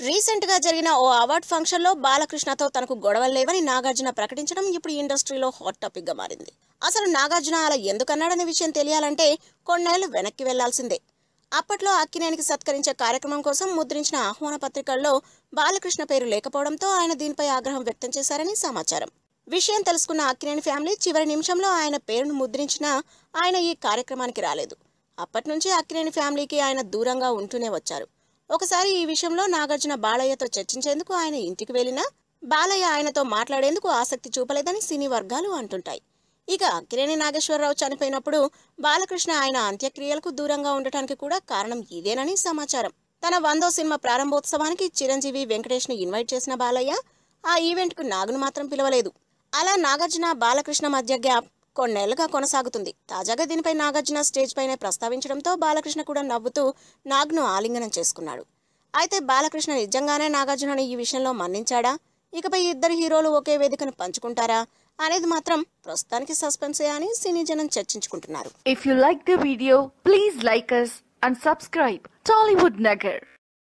Recent గా జరిగిన ఓ award function లో బాలకృష్ణతో తనకు గొడవలు లేవని నాగార్జున ప్రకటించడం ఇప్పుడు ఇండస్ట్రీలో హాట్ టాపిక్ గా మారింది. అసలు నాగార్జున అలా ఎందుకన్నాడనే విషయం తెలియాలంటే కొన్నేళ్లు వెనక్కి వెళ్లాల్సిందే. అప్పట్లో అక్కినేనికి సత్కరించే కార్యక్రమం కోసం ముద్రించిన ఆహ్వాన పత్రికల్లో బాలకృష్ణ పేరు లేకపోవడంతో ఆయన దీనిపై ఆగ్రహం వ్యక్తం చేశారని సమాచారం. విషయం తెలుసుకున్న అక్కినేని ఫ్యామిలీ చివరి నిమిషంలో ఆయన పేరును ముద్రించినా ఆయన ఈ కార్యక్రమానికి రాలేదు. అప్పటి నుంచి అక్కినేని ఫ్యామిలీకి ఆయన దూరంగా ఉంటూనే వచ్చారు. ఒకసారి ఈ విషయంలో నాగార్జున బాలయ్యతో చర్చించేందుకు ఆయన ఇంటికి వెళ్లినా బాలయ్య ఆయనతో మాట్లాడేందుకు ఆసక్తి చూపలేదని సినీ వర్గాలు అంటుంటాయి. ఇక అక్కినేని నాగేశ్వరరావు చనిపోయినప్పుడు బాలకృష్ణ ఆయన అంత్యక్రియలకు దూరంగా ఉండటానికి కూడా కారణం ఇదేనని సమాచారం. తన 100వ సినిమా ప్రారంభోత్సవానికి చిరంజీవి, వెంకటేష్ ను ఇన్వైట్ చేసిన బాలయ్య ఆ ఈవెంట్ కు నాగును మాత్రం పిలవలేదు. అలా నాగార్జున బాలకృష్ణ మధ్య గ్యాప్ కొన్నేళ్లుగా కొనసాగుతుంది. తాజాగా దీనిపై నాగార్జున స్టేజ్ పైనే ప్రస్తావించడంతో బాలకృష్ణ కూడా నవ్వుతూ నాగ్ను ఆలింగనం చేసుకున్నాడు. అయితే బాలకృష్ణ నిజంగానే నాగార్జునని ఈ విషయంలో మన్నించాడా, ఇకపై ఇద్దరు హీరోలు ఒకే వేదికను పంచుకుంటారా అనేది మాత్రం ప్రస్తుతానికి సస్పెన్సే అని సినీ జనం చర్చించుకుంటున్నారు. If you like the video, please like us and subscribe Tollywood Nagar.